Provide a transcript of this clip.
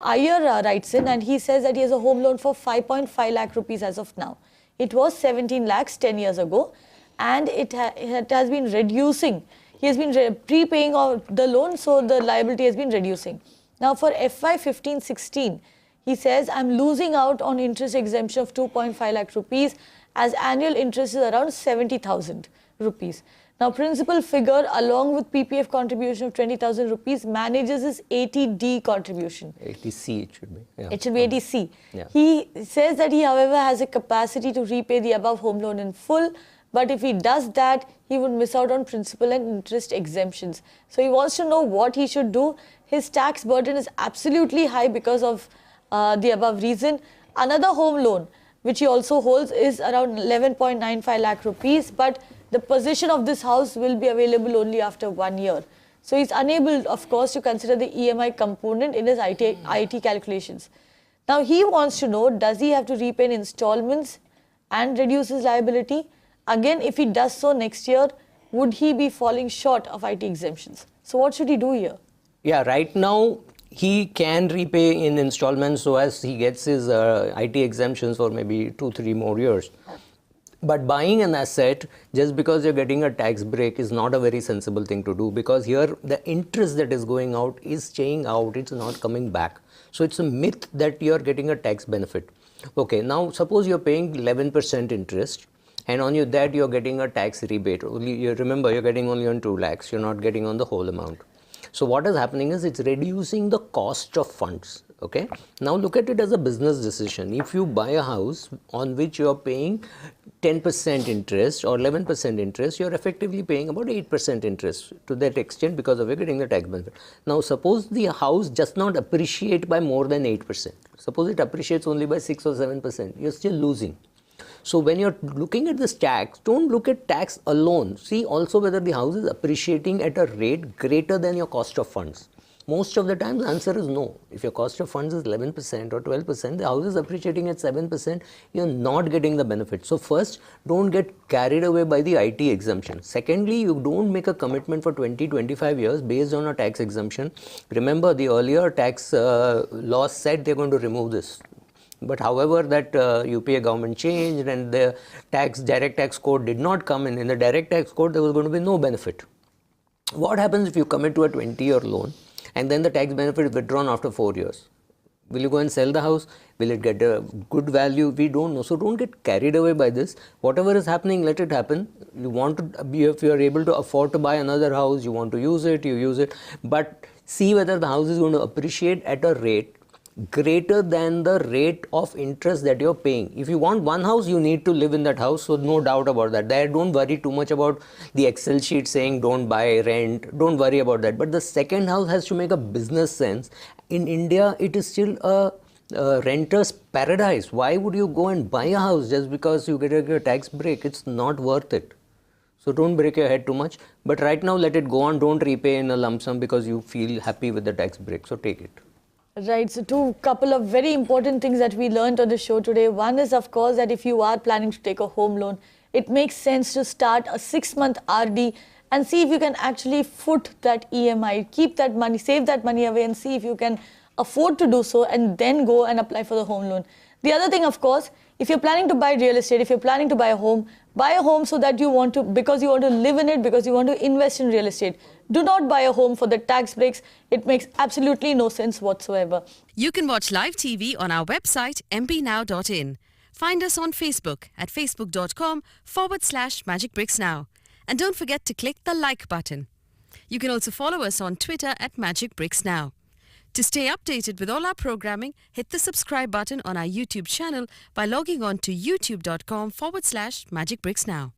Iyer writes in and he says that he has a home loan for 5.5 lakh rupees as of now. It was 17 lakhs 10 years ago and it has been reducing. He has been prepaying the loan, so the liability has been reducing. Now for FY 15-16, he says, I'm losing out on interest exemption of 2.5 lakh rupees as annual interest is around 70,000 rupees. Now, principal figure along with PPF contribution of 20,000 rupees manages his 80D contribution. 80C it should be. Yeah. It should be 80C. Yeah. He says that he, however, has a capacity to repay the above home loan in full. But if he does that, he would miss out on principal and interest exemptions. So he wants to know what he should do. His tax burden is absolutely high because of the above reason. Another home loan, which he also holds, is around 11.95 lakh rupees. But the possession of this house will be available only after 1 year. So he's unable, of course, to consider the EMI component in his IT calculations. Now he wants to know, does he have to repay in installments and reduce his liability? Again, if he does so next year, would he be falling short of IT exemptions? So what should he do here? Yeah, right now he can repay in installments so as he gets his IT exemptions for maybe 2-3 more years. But buying an asset just because you're getting a tax break is not a very sensible thing to do, because here the interest that is going out is staying out, it's not coming back. So it's a myth that you're getting a tax benefit. Okay, now suppose you're paying 11% interest and on that you're getting a tax rebate. Remember, you're getting only on 2 lakhs, you're not getting on the whole amount. So what is happening is it's reducing the cost of funds. Okay, now look at it as a business decision. If you buy a house on which you're paying 10% interest or 11% interest, you're effectively paying about 8% interest to that extent because of you're getting the tax benefit. Now suppose the house does not appreciate by more than 8%. Suppose it appreciates only by 6 or 7%. You're still losing. So when you're looking at this tax, don't look at tax alone. See also whether the house is appreciating at a rate greater than your cost of funds. Most of the time the answer is no. If your cost of funds is 11% or 12%, the house is appreciating at 7%, you're not getting the benefit. So first, don't get carried away by the IT exemption. Secondly, you don't make a commitment for 20-25 years based on a tax exemption. Remember, the earlier tax laws said they're going to remove this. But however, that UPA government changed and the direct tax code did not come in. In the direct tax code, there was going to be no benefit. What happens if you commit to a 20-year loan and then the tax benefit is withdrawn after 4 years? Will you go and sell the house? Will it get a good value? We don't know. So don't get carried away by this. Whatever is happening, let it happen. You want to be, if you are able to afford to buy another house, you want to use it, you use it. But see whether the house is going to appreciate at a rate greater than the rate of interest that you're paying. If you want one house, you need to live in that house, so no doubt about that. Don't worry too much about the Excel sheet saying don't buy, rent, don't worry about that. But the second house has to make a business sense. In India, it is still a renter's paradise. Why would you go and buy a house just because you get a tax break? It's not worth it. So don't break your head too much. But right now, let it go on. Don't repay in a lump sum because you feel happy with the tax break. So take it. Right, so couple of very important things that we learned on the show today. One is, of course, that if you are planning to take a home loan, it makes sense to start a 6-month RD and see if you can actually foot that EMI, keep that money, save that money away and see if you can afford to do so and then go and apply for the home loan. The other thing, of course, if you're planning to buy real estate, if you're planning to buy a home so that you want to, because you want to live in it, because you want to invest in real estate. Do not buy a home for the tax breaks. It makes absolutely no sense whatsoever. You can watch live TV on our website mpnow.in. Find us on Facebook at facebook.com/magicbricksnow. And don't forget to click the like button. You can also follow us on Twitter at magicbricksnow. To stay updated with all our programming, hit the subscribe button on our YouTube channel by logging on to youtube.com/magicbricksnow.